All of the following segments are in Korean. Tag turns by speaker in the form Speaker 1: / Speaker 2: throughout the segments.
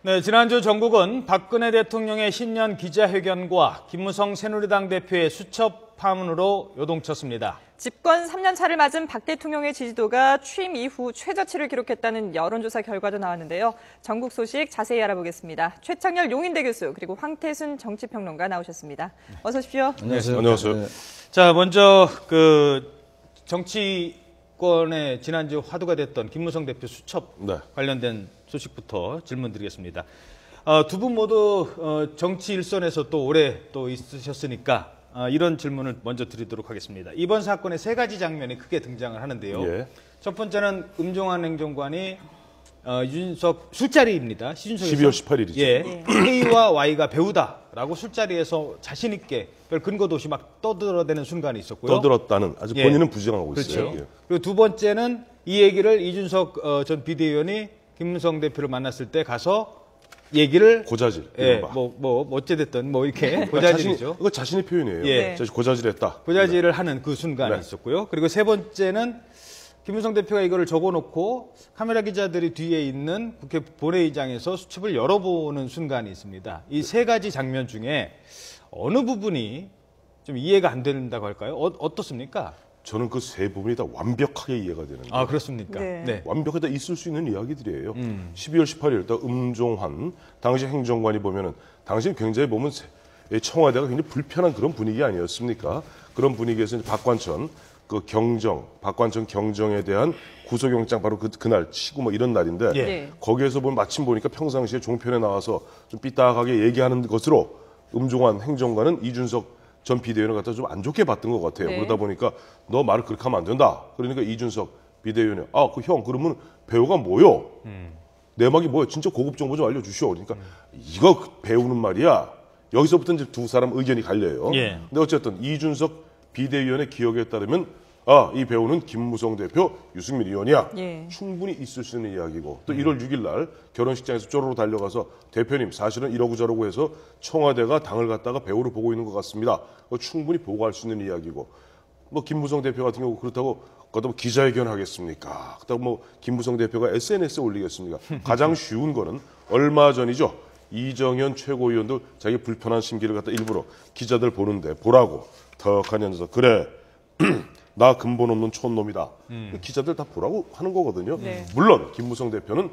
Speaker 1: 네, 지난주 전국은 박근혜 대통령의 신년 기자회견과 김무성 새누리당 대표의 수첩 파문으로 요동쳤습니다.
Speaker 2: 집권 3년 차를 맞은 박 대통령의 지지도가 취임 이후 최저치를 기록했다는 여론조사 결과도 나왔는데요. 전국 소식 자세히 알아보겠습니다. 최창렬 용인대 교수 그리고 황태순 정치평론가 나오셨습니다. 어서 오십시오.
Speaker 3: 안녕하세요.
Speaker 4: 안녕하세요.
Speaker 3: 네.
Speaker 1: 자, 먼저 정치권의 지난주 화두가 됐던 김무성 대표 수첩 관련된 소식부터 질문드리겠습니다. 두 분 모두 정치 일선에서 또 오래 또 있으셨으니까 이런 질문을 먼저 드리도록 하겠습니다. 이번 사건의 세 가지 장면이 크게 등장을 하는데요.
Speaker 4: 예.
Speaker 1: 첫 번째는 음종환 행정관이 유준석 술자리입니다. 시준석에서
Speaker 4: 12월 18일이죠.
Speaker 1: 예, K와 Y가 배우다라고 술자리에서 자신 있게 별 근거도 없이 막 떠들어대는 순간이 있었고요.
Speaker 4: 떠들었다는 아주 본인은 부정하고
Speaker 1: 그렇죠.
Speaker 4: 있어요. 예.
Speaker 1: 그리고 두 번째는 이 얘기를 이준석 전 비대위원이 김무성 대표를 만났을 때 가서 얘기를
Speaker 4: 고자질.
Speaker 1: 예, 뭐 어찌됐든 뭐 이렇게 고자질이죠.
Speaker 4: 이거 자신의 표현이에요.
Speaker 1: 예.
Speaker 4: 고자질했다.
Speaker 1: 고자질을 하는 그 순간이 있었고요. 그리고 세 번째는 김무성 대표가 이거를 적어놓고 카메라 기자들이 뒤에 있는 국회 본회의장에서 수첩을 열어보는 순간이 있습니다. 이 세 가지 장면 중에 어느 부분이 좀 이해가 안 된다고 할까요? 어떻습니까?
Speaker 4: 저는 그 세 부분이 다 완벽하게 이해가 되는데.
Speaker 1: 아, 그렇습니까?
Speaker 2: 네.
Speaker 4: 완벽하게 다 있을 수 있는 이야기들이에요. 12월 18일 또 음종환 당시 행정관이 보면은 당시 굉장히 보면 청와대가 굉장히 불편한 그런 분위기 아니었습니까? 그런 분위기에서 이제 박관천 경정에 대한 구속영장 바로 그날 치고 뭐 이런 날인데
Speaker 1: 예.
Speaker 4: 거기에서 보면 마침 보니까 평상시에 종편에 나와서 좀 삐딱하게 얘기하는 것으로 음종환 행정관은 이준석 전 비대위원을 갖다 좀 안 좋게 봤던 것 같아요.
Speaker 2: 네.
Speaker 4: 그러다 보니까 너 말을 그렇게 하면 안 된다. 그러니까 이준석 비대위원이 형 그러면 배우가 뭐요? 내막이 뭐야? 진짜 고급 정보 좀 알려주시오. 그러니까 이거 배우는 말이야. 여기서부터 이제 두 사람 의견이 갈려요.
Speaker 1: 예.
Speaker 4: 근데 어쨌든 이준석 비대위원의 기억에 따르면 이 배우는 김무성 대표, 유승민 의원이야.
Speaker 2: 예.
Speaker 4: 충분히 있을 수 있는 이야기고 또 1월 6일 날 결혼식장에서 쪼로로 달려가서 대표님 사실은 이러고 저러고 해서 청와대가 당을 갖다가 배우를 보고 있는 것 같습니다. 충분히 보고할 수 있는 이야기고 뭐 김무성 대표 같은 경우 그렇다고 그다음 기자회견 하겠습니까? 그다음 뭐 김무성 대표가 SNS에 올리겠습니까? 가장 쉬운 거는 얼마 전이죠. 이정현 최고위원도 자기 불편한 심기를 갖다 일부러 기자들 보는데 보라고 턱 하면서 그래 나 근본 없는 촌놈이다. 기자들 다 보라고 하는 거거든요.
Speaker 2: 네.
Speaker 4: 물론 김무성 대표는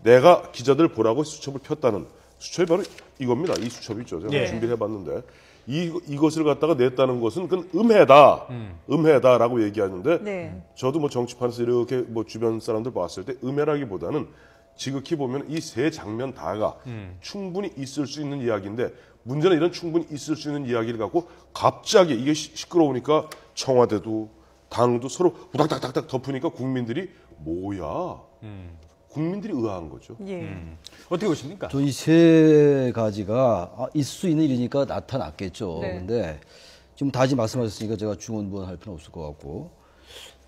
Speaker 4: 내가 기자들 보라고 수첩을 폈다는 수첩이 바로 이겁니다. 이 수첩이죠. 제가
Speaker 1: 예.
Speaker 4: 준비를 해봤는데 이것을 갖다가 냈다는 것은 그건 음해다라고 얘기하는데
Speaker 2: 네.
Speaker 4: 저도 뭐 정치판에서 이렇게 뭐 주변 사람들 봤을 때 음해라기보다는 지극히 보면 이 세 장면 다가 충분히 있을 수 있는 이야기인데 문제는 이런 충분히 있을 수 있는 이야기를 갖고 갑자기 이게 시끄러우니까 청와대도 당도 서로 우닥닥닥닥 덮으니까 국민들이 뭐야? 국민들이 의아한 거죠.
Speaker 2: 예.
Speaker 1: 어떻게 보십니까?
Speaker 3: 저 이 세 가지가 있을 수 있는 일이니까 나타났겠죠.
Speaker 2: 네.
Speaker 3: 근데 지금 다시 말씀하셨으니까 제가 중언부언할 필요는 없을 것 같고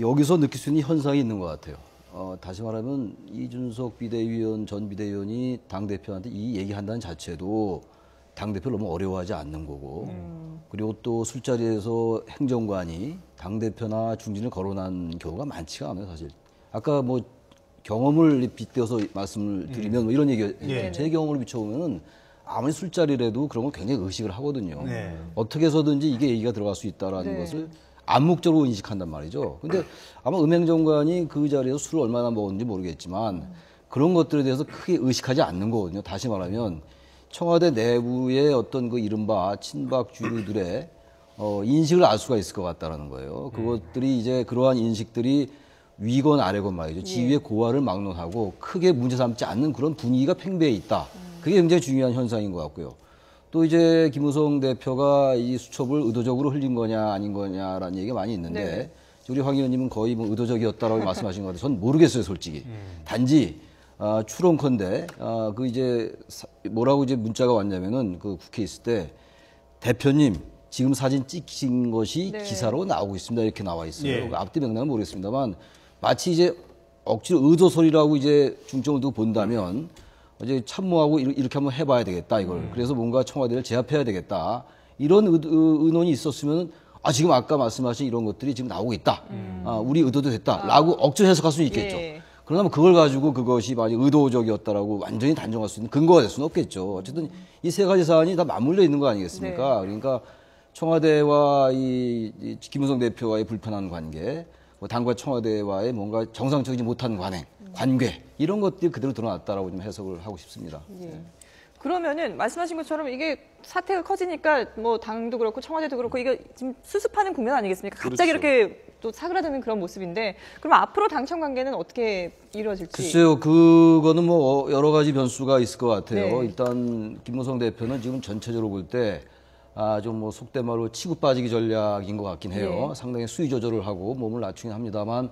Speaker 3: 여기서 느낄 수 있는 현상이 있는 것 같아요. 다시 말하면 이준석 비대위원 전 비대위원이 당대표한테 이 얘기한다는 자체도 당대표를 너무 어려워하지 않는 거고 그리고 또 술자리에서 행정관이 당대표나 중진을 거론한 경우가 많지가 않아요, 사실. 아까 뭐 경험을 빗대어서 말씀을 드리면 뭐 이런 얘기,
Speaker 1: 예.
Speaker 3: 제 경험을 비춰보면은 아무리 술자리라도 그런 걸 굉장히 의식을 하거든요.
Speaker 1: 네.
Speaker 3: 어떻게 해서든지 이게 얘기가 들어갈 수 있다라는
Speaker 2: 네.
Speaker 3: 것을 암묵적으로 인식한단 말이죠. 근데 아마 음행정관이 그 자리에서 술을 얼마나 먹었는지 모르겠지만 그런 것들에 대해서 크게 의식하지 않는 거거든요. 다시 말하면 청와대 내부의 어떤 그 이른바 친박 주류들의 인식을 알 수가 있을 것 같다라는 거예요. 그것들이 이제 그러한 인식들이 위건 아래건 말이죠. 지위의 고하를 막론하고 크게 문제 삼지 않는 그런 분위기가 팽배해 있다. 그게 굉장히 중요한 현상인 것 같고요. 또 이제 김무성 대표가 이 수첩을 의도적으로 흘린 거냐 아닌 거냐라는 얘기가 많이 있는데
Speaker 2: 네.
Speaker 3: 우리 황 의원님은 거의 뭐 의도적이었다라고 말씀하신 것 같아요. 전 모르겠어요, 솔직히. 단지 추론컨대 그 이제 뭐라고 이제 문자가 왔냐면은 그 국회에 있을 때 대표님 지금 사진 찍힌 것이
Speaker 2: 네.
Speaker 3: 기사로 나오고 있습니다. 이렇게 나와 있어요.
Speaker 1: 예.
Speaker 3: 그 앞뒤 맥락은 모르겠습니다만 마치 이제 억지로 의도소리라고 이제 중점을 두고 본다면 이제 참모하고 이렇게 한번 해봐야 되겠다 이걸. 그래서 뭔가 청와대를 제압해야 되겠다. 이런 의논이 있었으면 지금 아까 말씀하신 이런 것들이 지금 나오고 있다. 우리 의도도 됐다라고 억지로 해석할 수는 있겠죠.
Speaker 2: 예.
Speaker 3: 그러면 그걸 가지고 그것이 만약 의도적이었다라고 완전히 단정할 수 있는 근거가 될 수는 없겠죠. 어쨌든 이 세 가지 사안이 다 맞물려 있는 거 아니겠습니까? 그러니까 청와대와 이 김무성 대표와의 불편한 관계, 뭐 당과 청와대와의 뭔가 정상적이지 못한 관계 이런 것들이 그대로 드러났다라고 좀 해석을 하고 싶습니다.
Speaker 2: 예. 그러면은 말씀하신 것처럼 이게 사태가 커지니까 뭐 당도 그렇고 청와대도 그렇고 이게 지금 수습하는 국면 아니겠습니까? 갑자기
Speaker 4: 그렇죠.
Speaker 2: 이렇게 또 사그라드는 그런 모습인데 그럼 앞으로 당청 관계는 어떻게 이루어질지?
Speaker 3: 글쎄요, 그거는 뭐 여러 가지 변수가 있을 것 같아요.
Speaker 2: 네.
Speaker 3: 일단 김무성 대표는 지금 전체적으로 볼 때 좀 뭐 속된 말로 치고 빠지기 전략인 것 같긴 해요.
Speaker 2: 네.
Speaker 3: 상당히 수위 조절을 하고 몸을 낮추긴 합니다만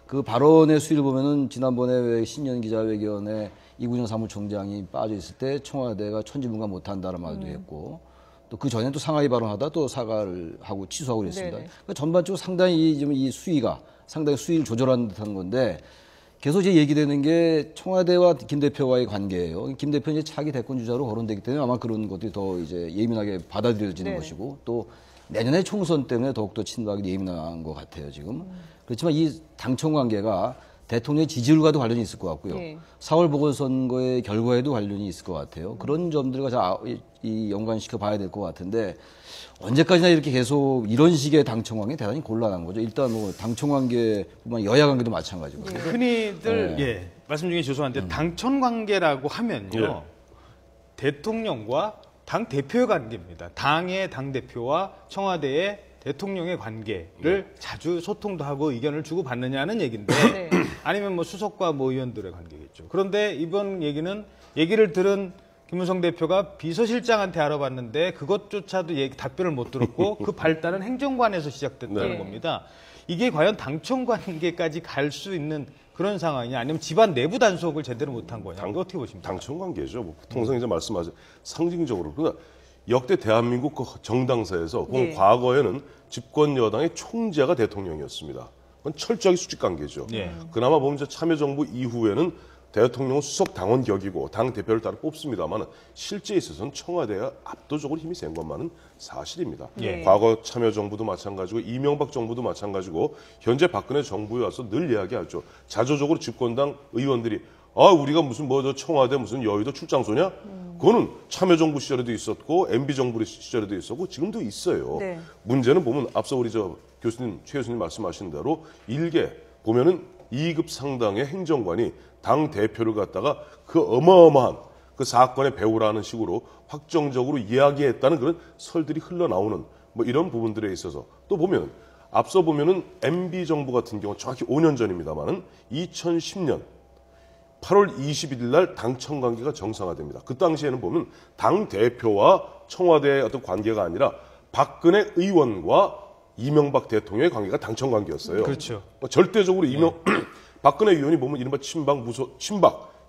Speaker 3: 그 발언의 수위를 보면은 지난번에 왜 신년 기자회견에 이구정 사무총장이 빠져 있을 때 청와대가 천지분간 못한다는 말도 했고 또 그 전에 또 상하이 발언하다 또 사과를 하고 취소하고 그랬습니다.
Speaker 2: 네네.
Speaker 3: 그러니까 전반적으로 상당히 이 수위가 상당히 수위를 조절하는 듯한 건데 계속 이제 얘기되는 게 청와대와 김 대표와의 관계예요. 김 대표는 이제 차기 대권 주자로 거론되기 때문에 아마 그런 것들이 더 이제 예민하게 받아들여지는
Speaker 2: 네네.
Speaker 3: 것이고 또 내년에 총선 때문에 더욱더 친박이 예민한 것 같아요, 지금. 그렇지만 이 당청 관계가 대통령의 지지율과도 관련이 있을 것 같고요.
Speaker 2: 네.
Speaker 3: 4월 보궐선거의 결과에도 관련이 있을 것 같아요. 그런 점들과 이 연관시켜 봐야 될 것 같은데 언제까지나 이렇게 계속 이런 식의 당청 관계 대단히 곤란한 거죠. 일단 뭐 당청 관계뿐만 여야 관계도 마찬가지고.
Speaker 1: 흔히들 예, 말씀 중에 죄송한데 당청 관계라고 하면요.
Speaker 4: 예.
Speaker 1: 대통령과 당 대표의 관계입니다. 당의 당 대표와 청와대의 대통령의 관계를 자주 소통도 하고 의견을 주고 받느냐는 얘기인데
Speaker 2: 네.
Speaker 1: 아니면 뭐 수석과 뭐 의원들의 관계겠죠. 그런데 이번 얘기를 들은 김무성 대표가 비서실장한테 알아봤는데 그것조차도 답변을 못 들었고 그 발단은 행정관에서 시작됐다는
Speaker 4: 네.
Speaker 1: 겁니다. 이게 과연 당청 관계까지 갈 수 있는 그런 상황이냐 아니면 집안 내부 단속을 제대로 못한 거냐 이거 어떻게 보십니까?
Speaker 4: 당청 관계죠. 뭐 통상 이제 말씀하신 상징적으로 그러나 역대 대한민국 그 정당사에서 혹은
Speaker 2: 네.
Speaker 4: 과거에는 집권 여당의 총재가 대통령이었습니다. 그건 철저하게 수직 관계죠.
Speaker 1: 네.
Speaker 4: 그나마 보면 이제 참여정부 이후에는 대통령은 수석 당원 격이고 당 대표를 따로 뽑습니다만 실제에 있어서는 청와대가 압도적으로 힘이 센 것만은 사실입니다.
Speaker 1: 예.
Speaker 4: 과거 참여정부도 마찬가지고 이명박 정부도 마찬가지고 현재 박근혜 정부에 와서 늘 이야기하죠. 자조적으로 집권당 의원들이 우리가 무슨 저 청와대 무슨 여의도 출장소냐? 그거는 참여정부 시절에도 있었고 MB 정부 시절에도 있었고 지금도 있어요.
Speaker 2: 네.
Speaker 4: 문제는 보면 앞서 우리 최 교수님 말씀하신 대로 일개 보면은 2급 상당의 행정관이 당 대표를 갖다가 그 어마어마한 그 사건의 배후라는 식으로 확정적으로 이야기했다는 그런 설들이 흘러나오는 뭐 이런 부분들에 있어서 또 보면 앞서 보면은 MB 정부 같은 경우 정확히 5년 전입니다만은 2010년 8월 21일 날 당청 관계가 정상화됩니다. 그 당시에는 보면 당 대표와 청와대의 어떤 관계가 아니라 박근혜 의원과 이명박 대통령의 관계가 당청 관계였어요.
Speaker 1: 그렇죠.
Speaker 4: 절대적으로 박근혜 의원이 보면 이른바 친박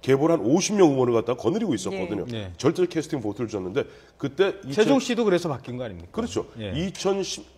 Speaker 4: 계보를 한 50명 의원을 갖다가 거느리고 있었거든요.
Speaker 1: 네.
Speaker 4: 절대 캐스팅 보트를 줬는데 그때
Speaker 1: 세종시도 그래서 바뀐 거 아닙니까?
Speaker 4: 그렇죠.
Speaker 1: 예.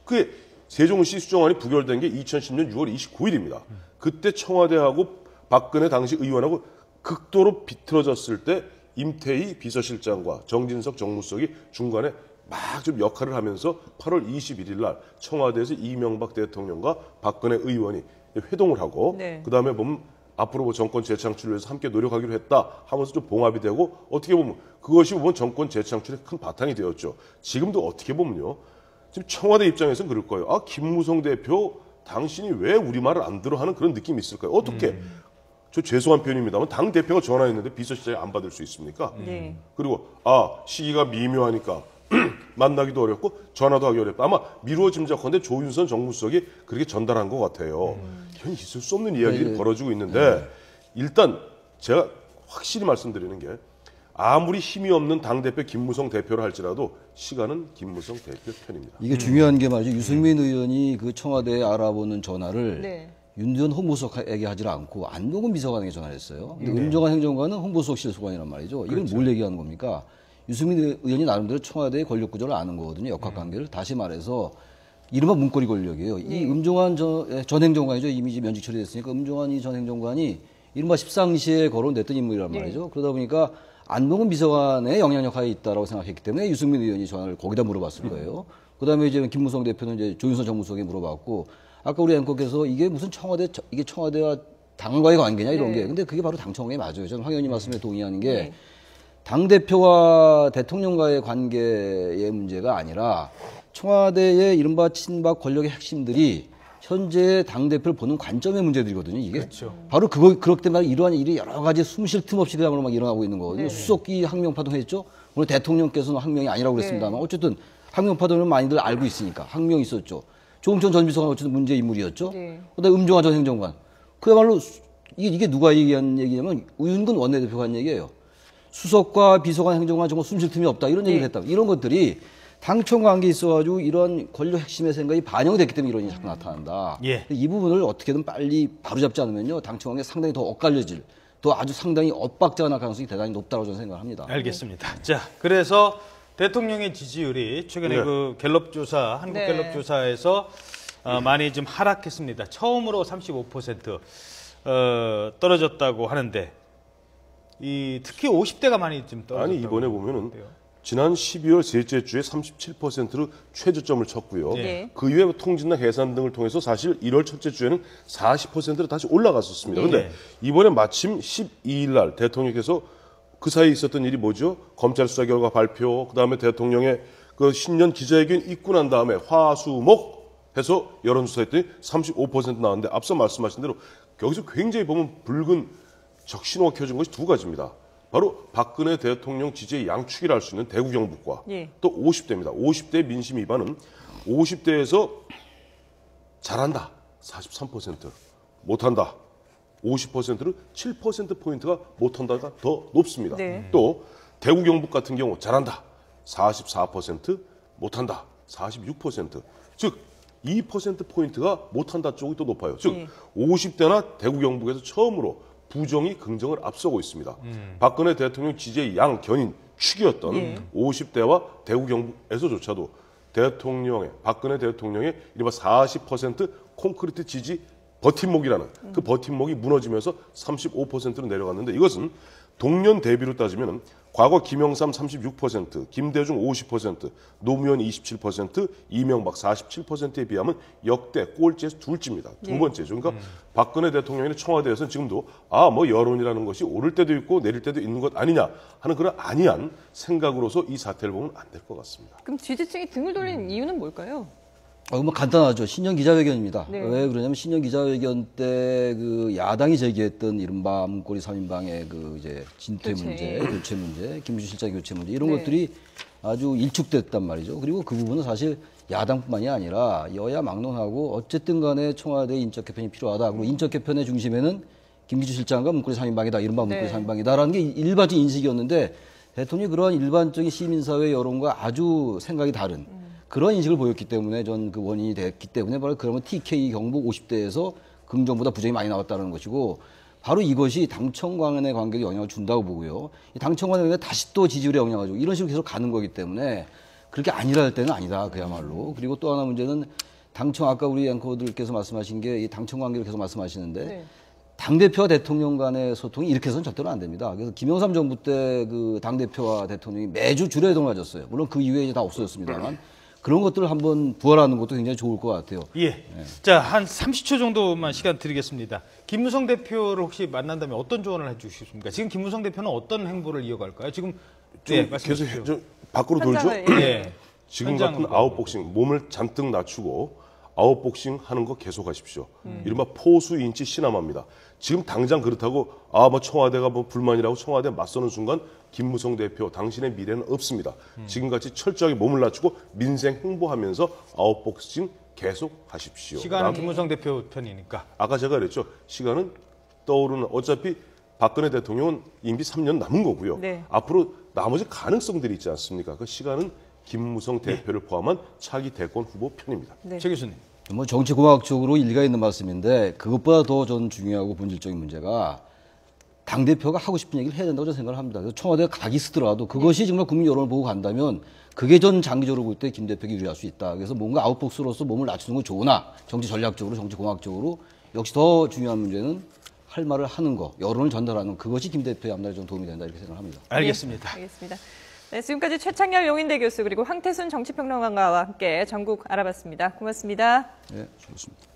Speaker 4: 그게 세종시 수정안이 부결된 게 2010년 6월 29일입니다. 그때 청와대하고 박근혜 당시 의원하고 극도로 비틀어졌을 때 임태희 비서실장과 정진석 정무수석이 중간에 막 좀 역할을 하면서 8월 21일 날 청와대에서 이명박 대통령과 박근혜 의원이 회동을 하고
Speaker 2: 네.
Speaker 4: 그다음에 보면 앞으로 뭐 정권 재창출을 위해서 함께 노력하기로 했다 하면서 좀 봉합이 되고 어떻게 보면 그것이 보면 정권 재창출의 큰 바탕이 되었죠. 지금도 어떻게 보면요. 지금 청와대 입장에서는 그럴 거예요. 김무성 대표 당신이 왜 우리 말을 안 들어 하는 그런 느낌이 있을까요? 어떻게? 저 죄송한 표현입니다만 당 대표가 전화했는데 비서실장이 안 받을 수 있습니까?
Speaker 2: 네.
Speaker 4: 그리고 시기가 미묘하니까 만나기도 어렵고 전화도 하기 어렵다. 아마 미루어 짐작컨대 조윤선 정무수석이 그렇게 전달한 것 같아요. 이건 있을 수 없는 이야기가 벌어지고 있는데 일단 제가 확실히 말씀드리는 게 아무리 힘이 없는 당대표 김무성 대표를 할지라도 시간은 김무성 대표 편입니다.
Speaker 3: 이게 중요한 게 말이죠. 유승민 의원이 그 청와대에 알아보는 전화를
Speaker 2: 네.
Speaker 3: 윤전 홍보수석에게 하지 않고 안동훈 비서관에게 전화를 했어요. 근데 음정환 행정관은 홍보수석 실수관이란 말이죠. 이건 뭘 얘기하는 겁니까? 유승민 의원이 나름대로 청와대의 권력 구조를 아는 거거든요. 역학관계를. 다시 말해서 이른바 문고리 권력이에요. 이 음종환 전 행정관이죠. 이미 이제 면직 처리됐으니까 음종환 전 행정관이 이른바 십상시에 거론됐던 인물이란 말이죠. 그러다 보니까 안동훈 비서관의 영향력 하에 있다라고 생각했기 때문에 유승민 의원이 전화를 거기다 물어봤을 거예요. 그다음에 이제 김무성 대표는 이제 조윤선 정무수석에 물어봤고 아까 우리 앵커께서 이게 무슨 이게 청와대와 당과의 관계냐 이런
Speaker 2: 네.
Speaker 3: 게. 근데 그게 바로 당청관계 맞아요. 저는 황 의원님 말씀에 동의하는 게
Speaker 2: 네.
Speaker 3: 당대표와 대통령과의 관계의 문제가 아니라 청와대의 이른바 친박 권력의 핵심들이 현재 당대표를 보는 관점의 문제들이거든요, 이게.
Speaker 1: 그렇죠.
Speaker 3: 바로 그렇기 때문에 이러한 일이 여러 가지 숨 쉴 틈 없이 그야말로 막 일어나고 있는 거거든요. 수석이 항명파동 했죠? 물론 대통령께서는 항명이 아니라고 그랬습니다만 어쨌든 항명파동은 많이들 알고 있으니까 항명이 있었죠. 조홍천 전 비서관 어쨌든 문제 인물이었죠.
Speaker 2: 네.
Speaker 3: 그다음에 음종화 전 행정관. 그야말로 이게 누가 얘기한 얘기냐면 우윤근 원내대표가 한 얘기예요. 수석과 비서관 행정관 정말 숨 쉴 틈이 없다 이런 얘기를 했다. 이런 것들이 당청 관계에 있어가지고 이런 권력 핵심의 생각이 반영이 됐기 때문에 이런 일이 자꾸 나타난다.
Speaker 1: 예.
Speaker 3: 이 부분을 어떻게든 빨리 바로잡지 않으면요 당청 관계 상당히 더 엇갈려질, 더 아주 상당히 엇박자가 날 가능성이 대단히 높다고 저는 생각합니다.
Speaker 1: 알겠습니다. 자, 그래서 대통령의 지지율이 최근에
Speaker 4: 네.
Speaker 1: 그 갤럽 조사, 한국
Speaker 2: 네.
Speaker 1: 갤럽 조사에서 많이 좀 하락했습니다. 처음으로 35% 떨어졌다고 하는데 특히 50대가 많이 좀 떨어졌다고.
Speaker 4: 아니 이번에 보면은
Speaker 1: 그래요.
Speaker 4: 지난 12월 셋째 주에 37%로 최저점을 쳤고요.
Speaker 2: 네.
Speaker 4: 그 이후에 통진나 계산 등을 통해서 사실 1월 첫째 주에는 40%로 다시 올라갔었습니다. 그런데 이번에 마침 12일 날 대통령께서 그 사이에 있었던 일이 뭐죠? 검찰 수사 결과 발표, 그다음에 대통령의 그 신년 기자회견 있고 난 다음에 화수목 해서 여론조사했더니 35% 나왔는데 앞서 말씀하신 대로 여기서 굉장히 보면 붉은 적신호가 켜진 것이 두 가지입니다. 바로 박근혜 대통령 지지의 양축이라 할 수 있는 대구 경북과
Speaker 2: 예.
Speaker 4: 또 50대입니다. 50대 민심 위반은 50대에서 잘한다 43%, 못한다 50%를 7%포인트가 못한다가 더 높습니다.
Speaker 2: 네.
Speaker 4: 또 대구 경북 같은 경우 잘한다 44%, 못한다 46%, 즉 2%포인트가 못한다 쪽이 또 높아요. 즉 50대나 대구 경북에서 처음으로 부정이 긍정을 앞서고 있습니다. 박근혜 대통령 지지의 양견인 축이었던 50대와 대구 경북에서조차도 박근혜 대통령의 이른바 40% 콘크리트 지지 버팀목이라는 그 버팀목이 무너지면서 35%로 내려갔는데 이것은 동년 대비로 따지면 과거 김영삼 36%, 김대중 50%, 노무현 27%, 이명박 47%에 비하면 역대 꼴찌에서 둘째입니다. 두 번째죠. 그러니까 박근혜 대통령의 청와대에서는 지금도 뭐 여론이라는 것이 오를 때도 있고 내릴 때도 있는 것 아니냐 하는 그런 아니한 생각으로서 이 사태를 보면 안 될 것 같습니다.
Speaker 2: 그럼 지지층이 등을 돌리는 이유는 뭘까요?
Speaker 3: 뭐 간단하죠. 신년 기자회견입니다.
Speaker 2: 네.
Speaker 3: 왜 그러냐면 신년 기자회견 때 그 야당이 제기했던 이른바 문고리 3인방의 그 이제 진퇴
Speaker 2: 교체.
Speaker 3: 문제, 교체 문제, 김무신 실장 교체 문제 이런
Speaker 2: 네.
Speaker 3: 것들이 아주 일축됐단 말이죠. 그리고 그 부분은 사실 야당뿐만이 아니라 여야 막론하고 어쨌든 간에 청와대 인적 개편이 필요하다. 그리고 인적 개편의 중심에는 김기주 실장과 문고리 3인방이다. 이른바 문고리
Speaker 2: 네.
Speaker 3: 3인방이다라는 게 일반적인 인식이었는데 대통령이 그러한 일반적인 시민사회 여론과 아주 생각이 다른 그런 인식을 보였기 때문에 전 그 원인이 됐기 때문에 바로 그러면 TK 경북 50대에서 긍정보다 부정이 많이 나왔다는 것이고 바로 이것이 당청 간의 관계에 영향을 준다고 보고요. 이 당청 간의 관계가 다시 또 지지율에 영향을 주고 이런 식으로 계속 가는 거기 때문에 그렇게 아니라 할 때는 아니다 그야말로. 그리고 또 하나 문제는 당청 아까 우리 앵커들께서 말씀하신 게 이 당청 관계를 계속 말씀하시는데
Speaker 2: 네.
Speaker 3: 당대표와 대통령 간의 소통이 이렇게 해서는 절대로 안 됩니다. 그래서 김영삼 정부 때 그 당대표와 대통령이 매주 주례회동을 가졌어요. 물론 그 이후에 이제 다 없어졌습니다만 그런 것들을 한번 부활하는 것도 굉장히 좋을 것 같아요.
Speaker 1: 예. 자, 한 30초 정도만 시간 드리겠습니다. 김무성 대표를 혹시 만난다면 어떤 조언을 해주시겠습니까? 지금 김무성 대표는 어떤 행보를 이어갈까요? 지금 말씀해 주십시오.
Speaker 4: 계속 밖으로 돌죠?
Speaker 2: 현장을,
Speaker 1: 예.
Speaker 4: 지금
Speaker 1: 현장으로
Speaker 4: 같은 아웃복싱, 몸을 잔뜩 낮추고 아웃복싱 하는 거 계속하십시오. 이른바 포수인치 시나마입니다. 지금 당장 그렇다고 뭐 청와대가 뭐 불만이라고 청와대 맞서는 순간 김무성 대표 당신의 미래는 없습니다. 지금같이 철저하게 몸을 낮추고 민생 홍보하면서 아웃복싱 계속 하십시오.
Speaker 1: 시간은 김무성 대표 편이니까.
Speaker 4: 아까 제가 그랬죠. 시간은 떠오르는 어차피 박근혜 대통령은 임기 3년 남은 거고요.
Speaker 2: 네.
Speaker 4: 앞으로 나머지 가능성들이 있지 않습니까? 그 시간은 김무성 대표를 포함한 차기 대권 후보 편입니다.
Speaker 2: 네.
Speaker 1: 최 교수님.
Speaker 3: 뭐 정치공학적으로 일리가 있는 말씀인데 그것보다 더 전 중요하고 본질적인 문제가 당대표가 하고 싶은 얘기를 해야 된다고 저는 생각을 합니다. 그래서 청와대가 각이 쓰더라도 그것이 정말 국민 여론을 보고 간다면 그게 전 장기적으로 볼 때 김 대표에게 유리할 수 있다. 그래서 뭔가 아웃복스로서 몸을 낮추는 건 좋으나 정치 전략적으로 정치공학적으로 역시 더 중요한 문제는 할 말을 하는 거, 여론을 전달하는 그것이 김 대표의 앞날에 좀 도움이 된다 이렇게 생각합니다.
Speaker 1: 알겠습니다.
Speaker 2: 네, 알겠습니다. 네, 지금까지 최창렬 용인대 교수 그리고 황태순 정치평론가와 함께 전국 알아봤습니다. 고맙습니다.
Speaker 3: 네, 수고하셨습니다.